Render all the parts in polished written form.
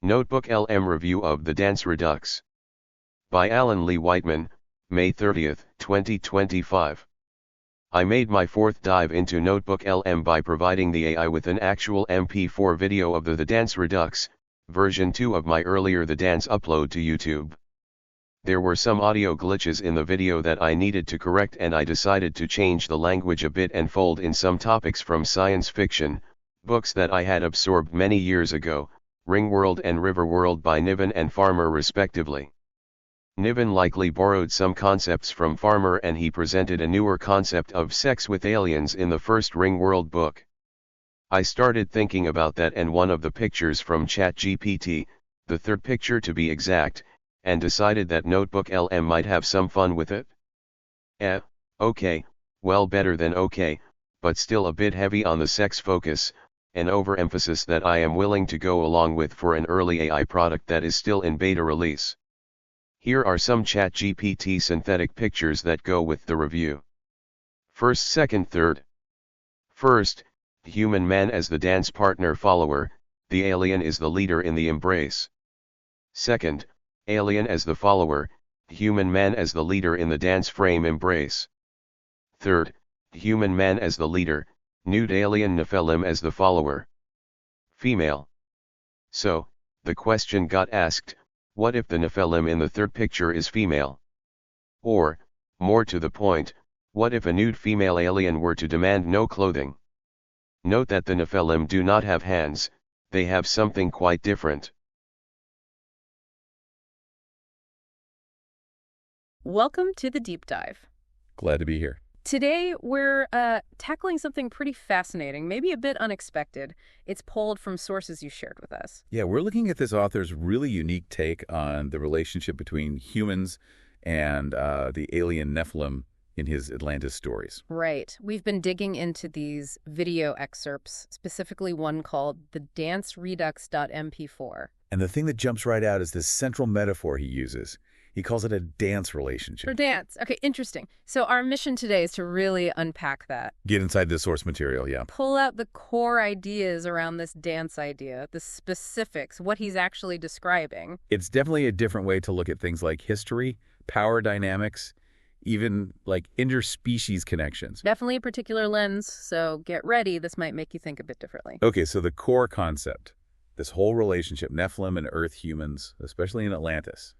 NotebookLM Review of the Dance Redux. By Alan Lee Whiteman, May 30, 2025. I made my fourth dive into NotebookLM by providing the AI with an actual MP4 video of the Dance Redux, version 2 of my earlier The Dance upload to YouTube. There were some audio glitches in the video that I needed to correct, and I decided to change the language a bit and fold in some topics from science fiction, books that I had absorbed many years ago, Ringworld and Riverworld by Niven and Farmer respectively. Niven likely borrowed some concepts from Farmer, and he presented a newer concept of sex with aliens in the first Ringworld book. I started thinking about that and one of the pictures from ChatGPT, the third picture to be exact, and decided that NotebookLM might have some fun with it. Okay, well, better than okay, but still a bit heavy on the sex focus, an overemphasis that I am willing to go along with for an early AI product that is still in beta release. Here are some ChatGPT synthetic pictures that go with the review. First, second, third. First, human man as the dance partner follower, the alien is the leader in the embrace. Second, alien as the follower, human man as the leader in the dance frame embrace. Third, human man as the leader, nude alien Nefelim as the follower. Female. So, the question got asked, what if the Nefelim in the third picture is female? Or, more to the point, what if a nude female alien were to demand no clothing? Note that the Nefelim do not have hands, they have something quite different. Welcome to the deep dive. Glad to be here. Today, we're tackling something pretty fascinating, maybe a bit unexpected. It's pulled from sources you shared with us. Yeah, we're looking at this author's really unique take on the relationship between humans and the alien Nephilim in his Atlantis stories. Right. We've been digging into these video excerpts, specifically one called the Dance Redux.mp4. And the thing that jumps right out is this central metaphor he uses. He calls it a dance relationship. For dance. Okay, interesting. So our mission today is to really unpack that. Get inside the source material, yeah. Pull out the core ideas around this dance idea, the specifics, what he's actually describing. It's definitely a different way to look at things like history, power dynamics, even like interspecies connections. Definitely a particular lens, so get ready. This might make you think a bit differently. Okay, so the core concept, this whole relationship, Nephilim and Earth humans, especially in Atlantis.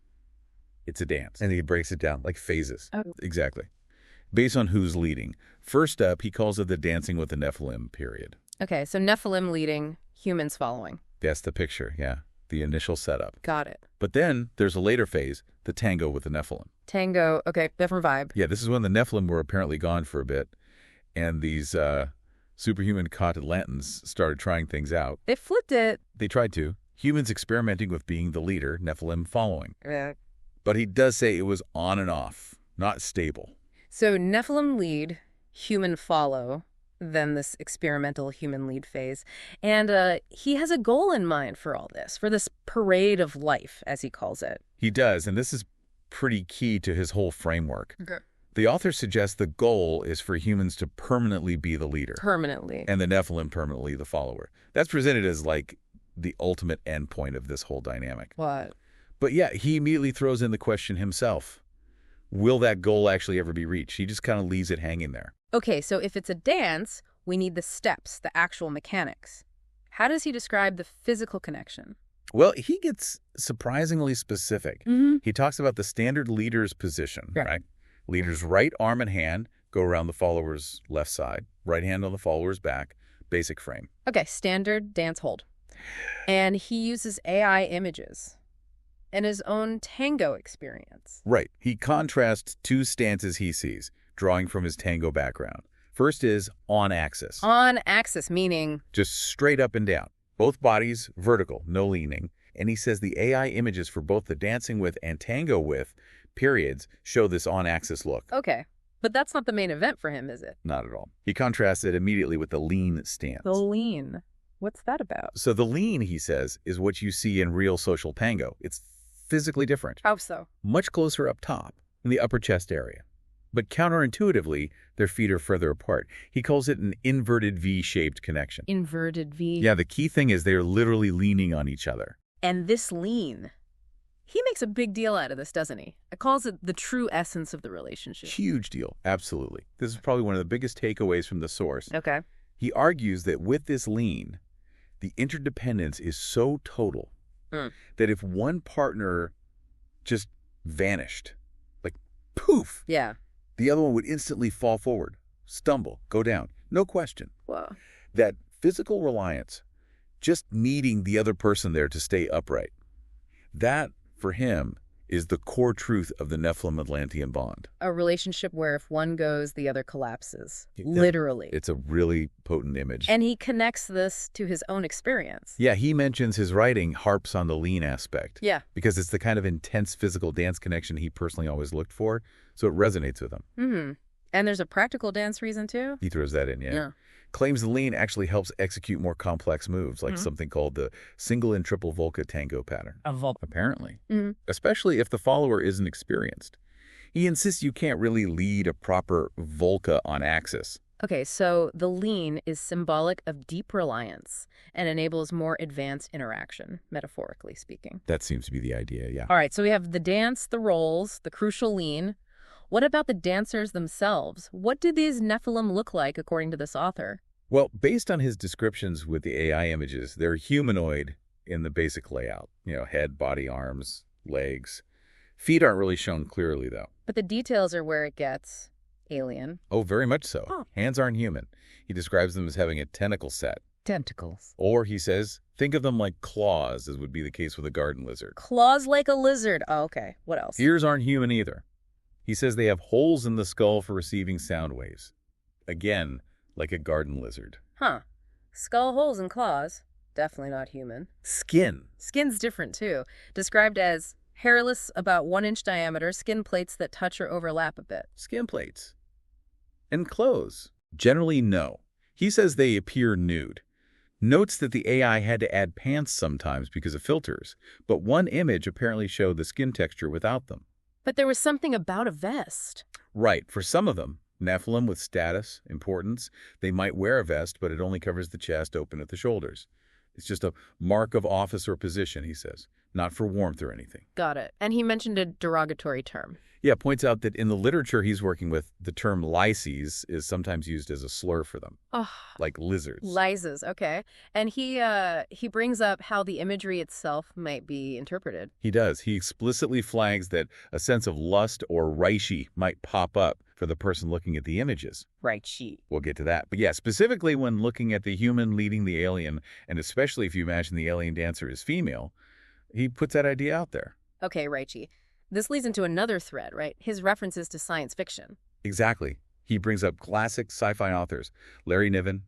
It's a dance. And he breaks it down like phases. Oh. Exactly. Based on who's leading. First up, he calls it the dancing with the Nephilim period. Okay, so Nephilim leading, humans following. That's the picture, yeah. The initial setup. Got it. But then there's a later phase, the tango with the Nephilim. Tango, okay, different vibe. Yeah, this is when the Nephilim were apparently gone for a bit, and these superhuman KA Atlanteans started trying things out. They flipped it. They tried to. Humans experimenting with being the leader, Nephilim following. Yeah. But he does say it was on and off, not stable. So Nephilim lead, human follow, then this experimental human lead phase. And he has a goal in mind for all this, for this parade of life, as he calls it. He does, and this is pretty key to his whole framework. Okay. The author suggests the goal is for humans to permanently be the leader. Permanently. And the Nephilim permanently the follower. That's presented as like the ultimate endpoint of this whole dynamic. What? But yeah, he immediately throws in the question himself. Will that goal actually ever be reached? He just kind of leaves it hanging there. Okay, so if it's a dance, we need the steps, the actual mechanics. How does he describe the physical connection? Well, he gets surprisingly specific. He talks about the standard leader's position, right? Leader's right arm and hand go around the follower's left side, right hand on the follower's back, basic frame. Okay, standard dance hold. And he uses AI images and his own tango experience. Right. He contrasts two stances he sees, drawing from his tango background. First is on axis. On axis, meaning? Just straight up and down. Both bodies vertical, no leaning. And he says the AI images for both the dancing with and tango with periods show this on-axis look. Okay. But that's not the main event for him, is it? Not at all. He contrasts it immediately with the lean stance. The lean. What's that about? So the lean, he says, is what you see in real social tango. It's physically different. How so? Much closer up top, in the upper chest area. But counterintuitively, their feet are further apart. He calls it an inverted V-shaped connection. Inverted V? Yeah, the key thing is they are literally leaning on each other. And this lean, he makes a big deal out of this, doesn't he? It calls it the true essence of the relationship. Huge deal. Absolutely. This is probably one of the biggest takeaways from the source. Okay. He argues that with this lean, the interdependence is so total that if one partner just vanished, like poof, Yeah. the other one would instantly fall forward, stumble, go down. No question. Whoa. That physical reliance, just needing the other person there to stay upright, that, for him, is the core truth of the Nephilim-Atlantean bond. A relationship where if one goes, the other collapses. Literally. It's a really potent image. And he connects this to his own experience. Yeah, he mentions his writing harps on the lean aspect. Yeah. Because it's the kind of intense physical dance connection he personally always looked for, so it resonates with him. Mm-hmm. And there's a practical dance reason, too? He throws that in, yeah. Claims the lean actually helps execute more complex moves, like something called the single and triple Volca tango pattern. Apparently. Especially if the follower isn't experienced. He insists you can't really lead a proper Volca on axis. Okay, so the lean is symbolic of deep reliance and enables more advanced interaction, metaphorically speaking. That seems to be the idea, yeah. All right, so we have the dance, the rolls, the crucial lean. What about the dancers themselves? What do these Nephilim look like, according to this author? Well, based on his descriptions with the AI images, they're humanoid in the basic layout. Head, body, arms, legs. Feet aren't really shown clearly, though. But the details are where it gets alien. Oh, very much so. Oh. Hands aren't human. He describes them as having a tentacle set. Tentacles. Or, he says, think of them like claws, as would be the case with a garden lizard. Claws like a lizard. Oh, okay. What else? Ears aren't human either. He says they have holes in the skull for receiving sound waves. Again, like a garden lizard. Huh. Skull holes and claws. Definitely not human. Skin. Skin's different, too. Described as hairless, about 1-inch diameter, skin plates that touch or overlap a bit. Skin plates. And clothes. Generally, no. He says they appear nude. Notes that the AI had to add pants sometimes because of filters, but one image apparently showed the skin texture without them. But there was something about a vest. Right. For some of them, Nephilim with status, importance, they might wear a vest, but it only covers the chest, open at the shoulders. It's just a mark of office or position, he says, not for warmth or anything. Got it. And he mentioned a derogatory term. Yeah, points out that in the literature he's working with, the term lyces is sometimes used as a slur for them, like lizards. Lyses, okay. And he brings up how the imagery itself might be interpreted. He does. He explicitly flags that a sense of lust or reishi might pop up for the person looking at the images. Reishi. We'll get to that. But yeah, specifically when looking at the human leading the alien, and especially if you imagine the alien dancer is female, he puts that idea out there. Okay, Reishi. This leads into another thread, right? His references to science fiction. Exactly. He brings up classic sci-fi authors, Larry Niven,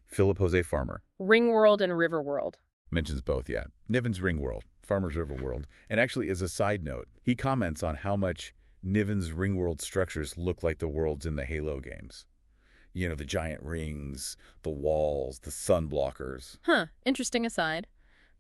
Philip Jose Farmer. Ringworld and Riverworld. Mentions both, yeah. Niven's Ringworld, Farmer's Riverworld. And actually, as a side note, he comments on how much Niven's Ringworld structures look like the worlds in the Halo games. The giant rings, the walls, the sun blockers. Huh, interesting aside.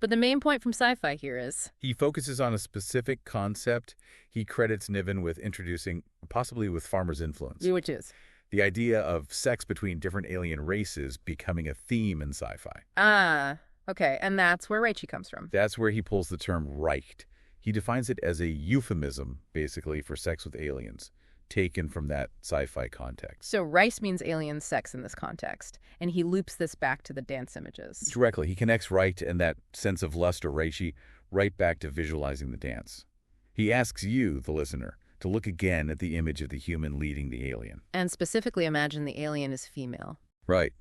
But the main point from sci-fi here is... he focuses on a specific concept he credits Niven with introducing, possibly with Farmer's influence. Which is? The idea of sex between different alien races becoming a theme in sci-fi. Ah, okay. And that's where Reishi comes from. That's where he pulls the term reicht. He defines it as a euphemism, basically, for sex with aliens, taken from that sci-fi context. So Rice means alien sex in this context, and he loops this back to the dance images. Directly. He connects reicht and that sense of lust or reishi right back to visualizing the dance. He asks you, the listener, to look again at the image of the human leading the alien. And specifically imagine the alien is female. Right.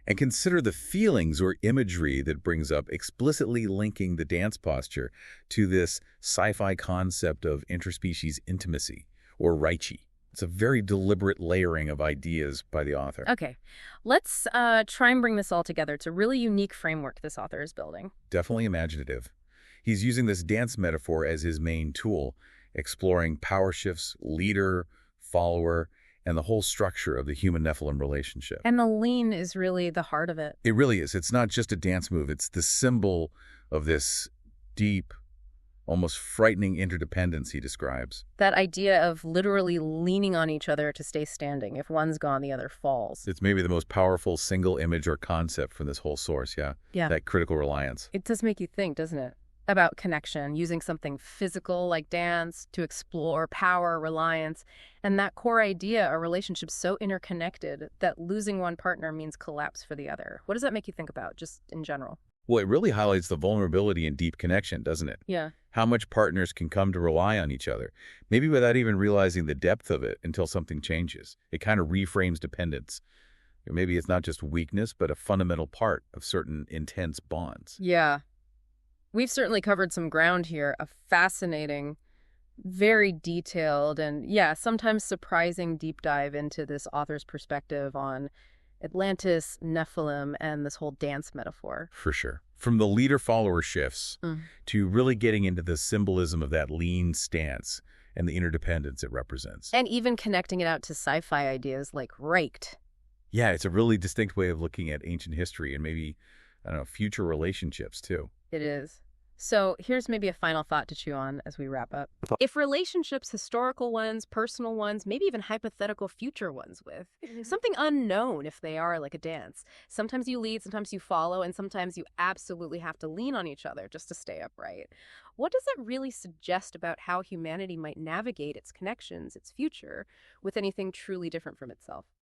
And consider the feelings or imagery that brings up, explicitly linking the dance posture to this sci-fi concept of interspecies intimacy, or reichi. It's a very deliberate layering of ideas by the author. Okay. Let's try and bring this all together. It's a really unique framework this author is building. Definitely imaginative. He's using this dance metaphor as his main tool, exploring power shifts, leader, follower, and the whole structure of the human-Nephilim relationship. And the lean is really the heart of it. It really is. It's not just a dance move. It's the symbol of this deep, almost frightening interdependence he describes. That idea of literally leaning on each other to stay standing. If one's gone, the other falls. It's maybe the most powerful single image or concept from this whole source, yeah? Yeah. That critical reliance. It does make you think, doesn't it? about connection, using something physical like dance to explore power, reliance, and that core idea, a relationship so interconnected that losing one partner means collapse for the other. What does that make you think about, just in general? Well, it really highlights the vulnerability in deep connection, doesn't it? Yeah. How much partners can come to rely on each other, maybe without even realizing the depth of it until something changes. It kind of reframes dependence. Or maybe it's not just weakness, but a fundamental part of certain intense bonds. Yeah. We've certainly covered some ground here, a fascinating, very detailed, and yeah, sometimes surprising deep dive into this author's perspective on Atlantis, Nephilim, and this whole dance metaphor. For sure. From the leader-follower shifts to really getting into the symbolism of that lean stance and the interdependence it represents. And even connecting it out to sci-fi ideas like raked. Yeah, it's a really distinct way of looking at ancient history and maybe, I don't know, future relationships too. It is. So here's maybe a final thought to chew on as we wrap up. If relationships, historical ones, personal ones, maybe even hypothetical future ones with something unknown if they are like a dance. Sometimes you lead, sometimes you follow, and sometimes you absolutely have to lean on each other just to stay upright. What does that really suggest about how humanity might navigate its connections, its future, with anything truly different from itself?